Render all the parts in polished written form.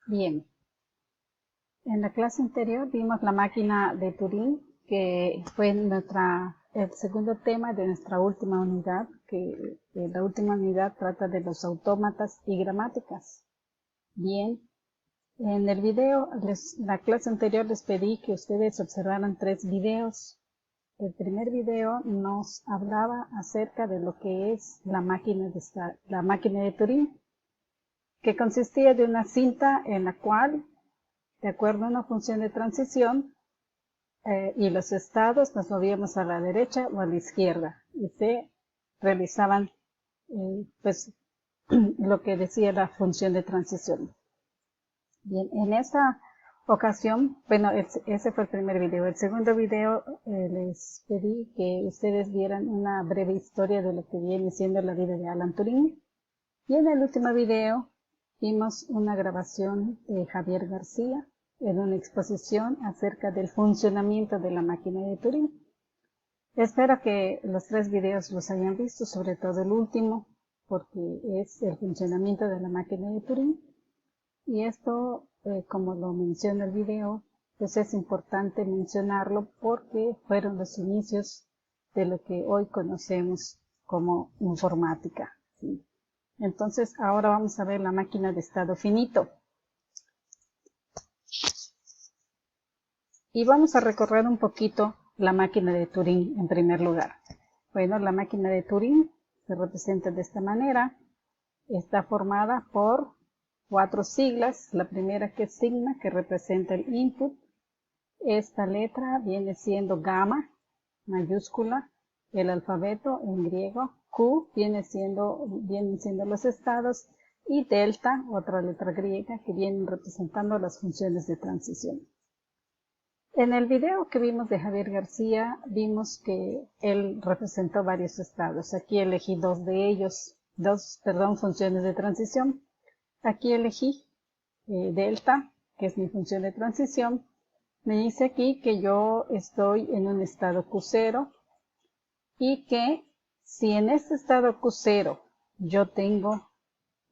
Bien, en la clase anterior vimos la máquina de Turing, que fue el segundo tema de nuestra última unidad, que la última unidad trata de los autómatas y gramáticas. Bien, en el video, la clase anterior les pedí que ustedes observaran 3 videos. El primer video nos hablaba acerca de lo que es la máquina de Turing, que consistía de una cinta en la cual, de acuerdo a una función de transición, y los estados nos movíamos a la derecha o a la izquierda y se realizaban pues lo que decía la función de transición. Bien, en esta ocasión, bueno, ese fue el primer video. El segundo video les pedí que ustedes vieran una breve historia de lo que viene siendo la vida de Alan Turing. Y en el último video vimos una grabación de Javier García en una exposición acerca del funcionamiento de la máquina de Turing. Espero que los 3 videos los hayan visto, sobre todo el último, porque es el funcionamiento de la máquina de Turing. Y esto, como lo menciona el video, pues es importante mencionarlo porque fueron los inicios de lo que hoy conocemos como informática, ¿sí? Entonces, ahora vamos a ver la máquina de estado finito. Y vamos a recorrer un poquito la máquina de Turing en primer lugar. Bueno, la máquina de Turing se representa de esta manera. Está formada por 4 siglas. La primera, que es sigma, que representa el input. Esta letra viene siendo gamma, mayúscula, el alfabeto en griego. Q vienen siendo los estados, y delta, otra letra griega, que vienen representando las funciones de transición. En el video que vimos de Javier García, vimos que él representó varios estados. Aquí elegí dos de ellos, funciones de transición. Aquí elegí delta, que es mi función de transición. Me dice aquí que yo estoy en un estado Q0 y que si en este estado Q0 yo tengo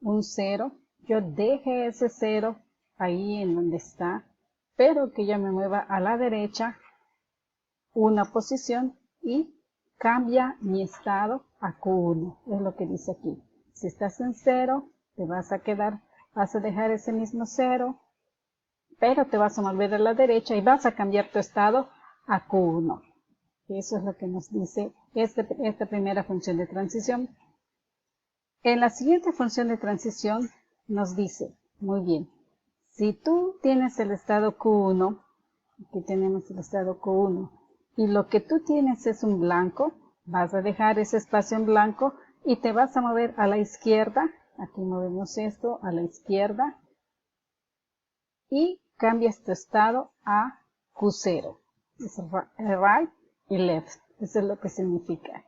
un 0, yo deje ese 0 ahí en donde está, pero que yo me mueva a la derecha una posición y cambia mi estado a Q1, es lo que dice aquí. Si estás en 0, te vas a dejar ese mismo 0, pero te vas a mover a la derecha y vas a cambiar tu estado a Q1. Eso es lo que nos dice esta primera función de transición. En la siguiente función de transición nos dice, muy bien, si tú tienes el estado Q1, aquí tenemos el estado Q1, y lo que tú tienes es un blanco, vas a dejar ese espacio en blanco y te vas a mover a la izquierda, aquí movemos esto a la izquierda, y cambias tu estado a Q0. Es right y left, eso es lo que significa.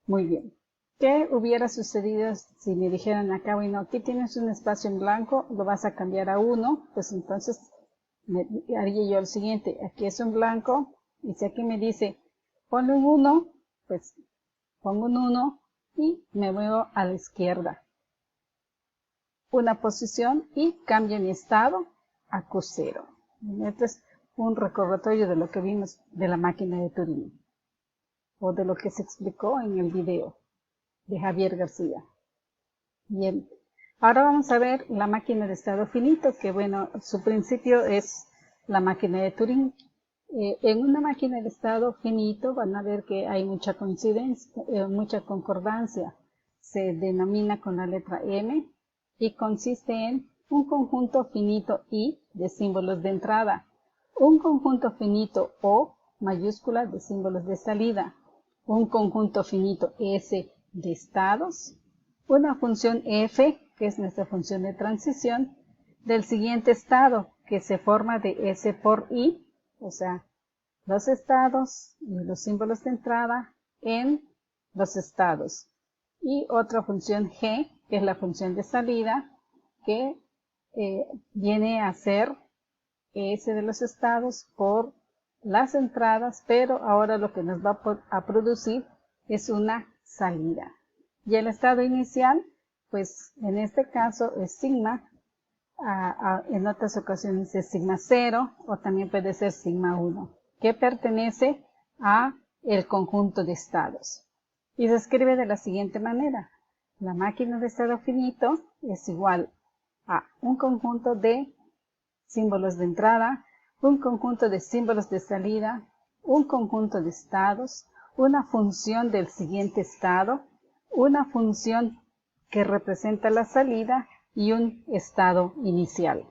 Muy bien. ¿Qué hubiera sucedido si me dijeran acá, bueno, aquí tienes un espacio en blanco, lo vas a cambiar a 1, pues entonces haría yo el siguiente, aquí es un blanco, y si aquí me dice, ponle un 1, pues pongo un 1 y me muevo a la izquierda una posición y cambio mi estado a Q0. Este es un recordatorio de lo que vimos de la máquina de Turing, o de lo que se explicó en el video de Javier García. Bien, ahora vamos a ver la máquina de estado finito, que bueno, su principio es la máquina de Turing. En una máquina de estado finito van a ver que hay mucha coincidencia, mucha concordancia. Se denomina con la letra M y consiste en un conjunto finito I de símbolos de entrada, un conjunto finito O mayúscula de símbolos de salida, un conjunto finito S de estados, una función f, que es nuestra función de transición, del siguiente estado, que se forma de s por i, o sea, los estados y los símbolos de entrada en los estados. Y otra función g, que es la función de salida, que viene a ser s de los estados por las entradas, pero ahora lo que nos va a producir es una salida. Y el estado inicial, pues en este caso es sigma, En otras ocasiones es sigma 0 o también puede ser sigma 1, que pertenece a el conjunto de estados. Y se escribe de la siguiente manera. La máquina de estado finito es igual a un conjunto de símbolos de entrada, un conjunto de símbolos de salida, un conjunto de estados, una función del siguiente estado, una función que representa la salida y un estado inicial.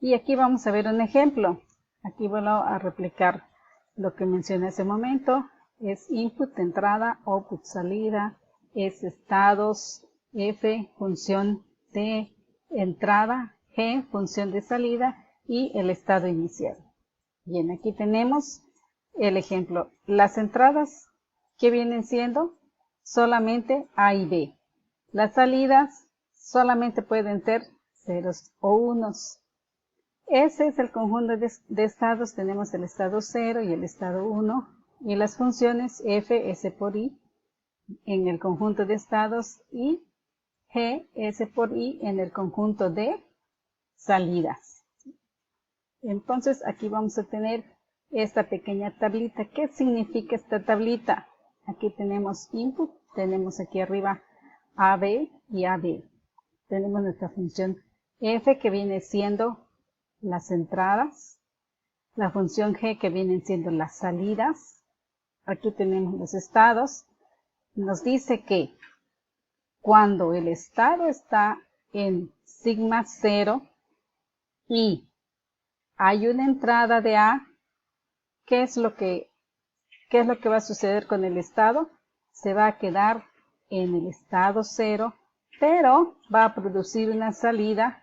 Y aquí vamos a ver un ejemplo. Aquí voy a replicar lo que mencioné hace un momento. Es input, entrada, output, salida, es estados, F, función de entrada, G, función de salida y el estado inicial. Bien, aquí tenemos el ejemplo. Las entradas, ¿qué vienen siendo? Solamente A y B. Las salidas solamente pueden ser ceros o unos. Ese es el conjunto de estados. Tenemos el estado 0 y el estado 1. Y las funciones f, s por i en el conjunto de estados y g, s por i en el conjunto de salidas. Entonces aquí vamos a tener esta pequeña tablita. ¿Qué significa esta tablita? Aquí tenemos input, tenemos aquí arriba AB y AB. Tenemos nuestra función f que viene siendo las entradas, la función g que vienen siendo las salidas. Aquí tenemos los estados. Nos dice que cuando el estado está en sigma 0 y hay una entrada de A, ¿qué es lo que va a suceder con el estado? Se va a quedar en el estado 0, pero va a producir una salida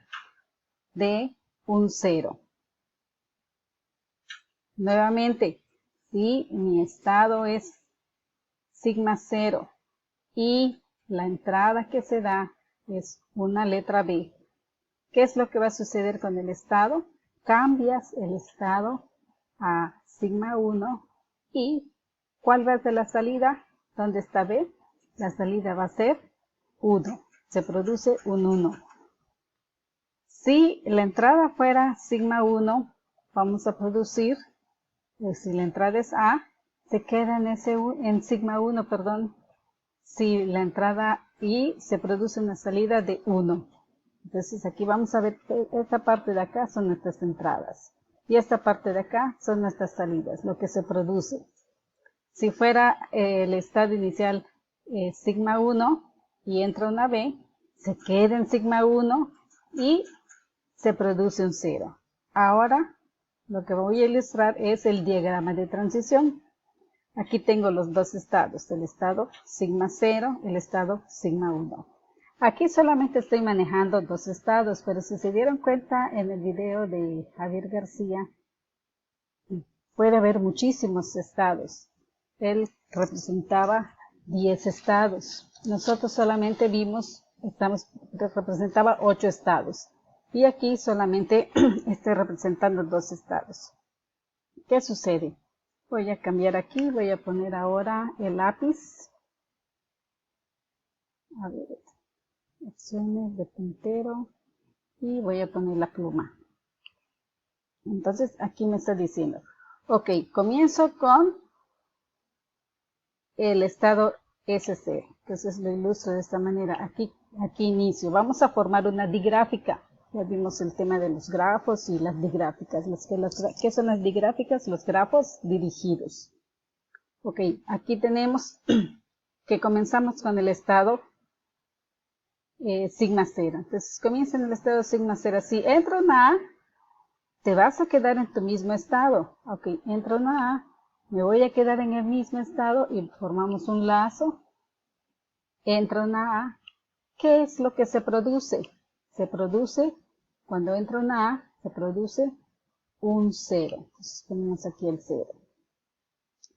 de un 0. Nuevamente, si mi estado es sigma 0 y la entrada que se da es una letra B, ¿qué es lo que va a suceder con el estado? Cambias el estado a sigma 1 y ¿cuál va a ser la salida? ¿Dónde está B? La salida va a ser 1. Se produce un 1. Si la entrada fuera sigma 1, vamos a producir, si la entrada es A, se queda en sigma 1, perdón. Si la entrada I, se produce una salida de 1. Entonces aquí vamos a ver que esta parte de acá son nuestras entradas. Y esta parte de acá son nuestras salidas, lo que se produce. Si fuera el estado inicial sigma 1 y entra una B, se queda en sigma 1 y se produce un 0. Ahora lo que voy a ilustrar es el diagrama de transición. Aquí tengo los dos estados, el estado sigma 0, el estado sigma 1. Aquí solamente estoy manejando dos estados, pero si se dieron cuenta en el video de Javier García, puede haber muchísimos estados. Él representaba 10 estados. Nosotros solamente vimos, representaba 8 estados. Y aquí solamente estoy representando 2 estados. ¿Qué sucede? Voy a cambiar aquí, voy a poner ahora el lápiz. A ver, opciones de puntero y voy a poner la pluma. Entonces aquí me está diciendo, ok, comienzo con el estado SC. Entonces lo ilustro de esta manera. Aquí inicio. Vamos a formar una digráfica. Ya vimos el tema de los grafos y las digráficas. ¿Qué son las digráficas? Los grafos dirigidos. Ok, aquí tenemos que comenzamos con el estado sigma 0. Entonces comienza en el estado sigma 0. Si entra una A, te vas a quedar en tu mismo estado. Ok, entra una A, me voy a quedar en el mismo estado y formamos un lazo. Entra una A. ¿Qué es lo que se produce? Se produce, cuando entra una A, se produce un 0. Entonces ponemos aquí el 0.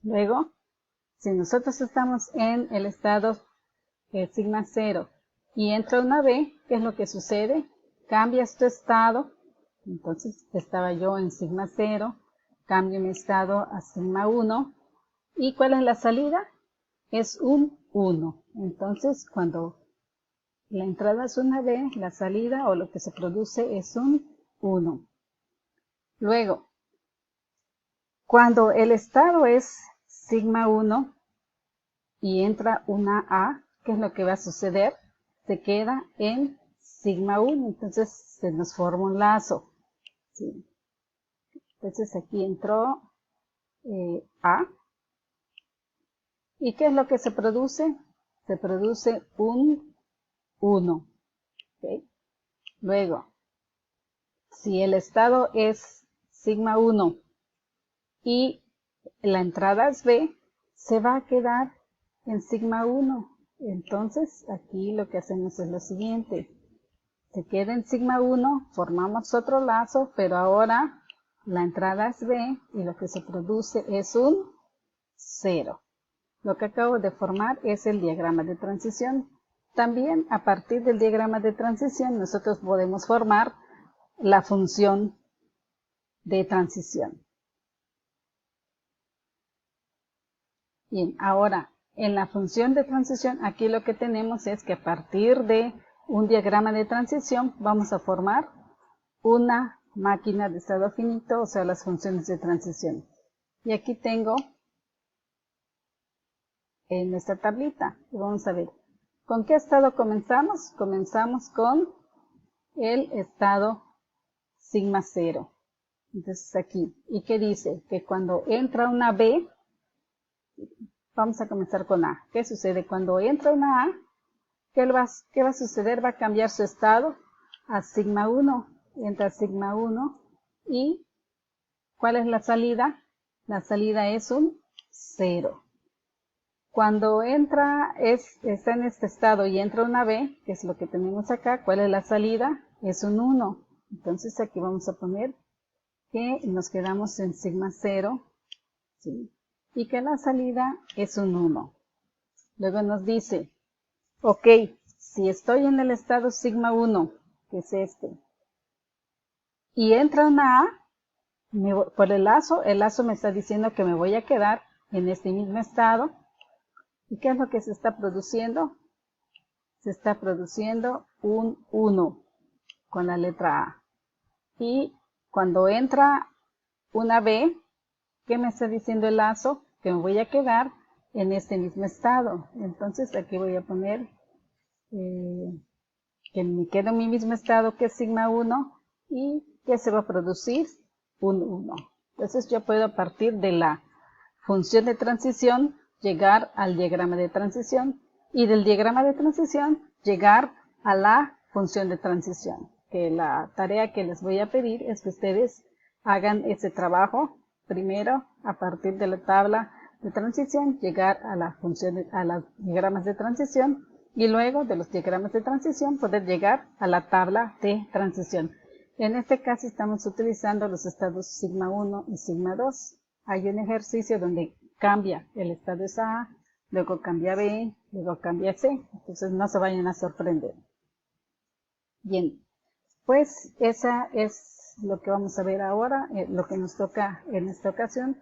Luego, si nosotros estamos en el estado sigma 0 y entra una B, ¿qué es lo que sucede? Cambias tu estado. Entonces estaba yo en sigma 0, cambio mi estado a sigma 1. ¿Y cuál es la salida? Es un 1. Entonces cuando La entrada es una B, la salida o lo que se produce es un 1. Luego, cuando el estado es sigma 1 y entra una A, ¿qué es lo que va a suceder? Se queda en sigma 1, entonces se nos forma un lazo. ¿Sí? Entonces aquí entró A. ¿Y qué es lo que se produce? Se produce un 1. ¿Okay? Luego, si el estado es sigma 1 y la entrada es B, se va a quedar en sigma 1. Entonces, aquí lo que hacemos es lo siguiente. Se queda en sigma 1, formamos otro lazo, pero ahora la entrada es B y lo que se produce es un 0. Lo que acabo de formar es el diagrama de transición. También a partir del diagrama de transición nosotros podemos formar la función de transición. Bien, ahora en la función de transición aquí lo que tenemos es que a partir de un diagrama de transición vamos a formar una máquina de estado finito, o sea, las funciones de transición. Y aquí tengo en esta tablita, vamos a ver, ¿con qué estado comenzamos? Comenzamos con el estado sigma 0. Entonces aquí, ¿y qué dice? Que cuando entra una B, vamos a comenzar con A. ¿Qué sucede? Cuando entra una A, ¿qué va a suceder? Va a cambiar su estado a sigma 1. Entra sigma 1 y ¿cuál es la salida? La salida es un 0. Cuando está en este estado y entra una B, que es lo que tenemos acá, ¿cuál es la salida? Es un 1. Entonces aquí vamos a poner que nos quedamos en sigma 0, ¿sí? Y que la salida es un 1. Luego nos dice, ok, si estoy en el estado sigma 1, que es este, y entra una A, por el lazo me está diciendo que me voy a quedar en este mismo estado. ¿Y qué es lo que se está produciendo? Se está produciendo un 1 con la letra A. Y cuando entra una B, ¿qué me está diciendo el lazo? Que me voy a quedar en este mismo estado. Entonces aquí voy a poner que me quedo en mi mismo estado, que es sigma 1, y que se va a producir un 1. Entonces yo puedo, a partir de la función de transición, llegar al diagrama de transición, y del diagrama de transición llegar a la función de transición. Que la tarea que les voy a pedir es que ustedes hagan ese trabajo primero a partir de la tabla de transición, llegar a la función, a los diagramas de transición, y luego de los diagramas de transición poder llegar a la tabla de transición. En este caso estamos utilizando los estados sigma 1 y sigma 2. Hay un ejercicio donde cambia el estado es A, luego cambia B, luego cambia C, entonces no se vayan a sorprender. Bien, pues esa es lo que vamos a ver ahora, lo que nos toca en esta ocasión,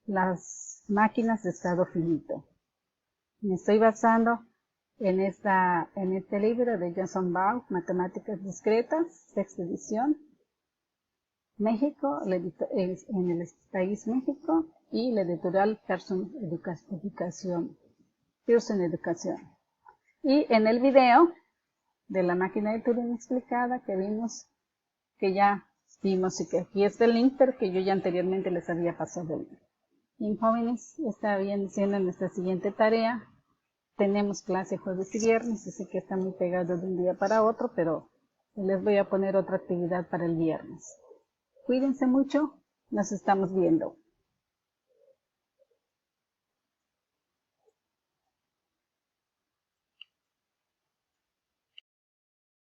las máquinas de estado finito. Me estoy basando en este libro de Johnson Baugh, Matemáticas Discretas, sexta edición, México, en el país México, y la editorial Pearson Educación. Y en el video de la máquina de Turing explicada que vimos, que ya vimos, y que aquí está el link, pero que yo ya anteriormente les había pasado el link. Bien, jóvenes, está bien siendo nuestra siguiente tarea. Tenemos clase jueves y viernes, así que está muy pegado de un día para otro, pero les voy a poner otra actividad para el viernes. Cuídense mucho, nos estamos viendo.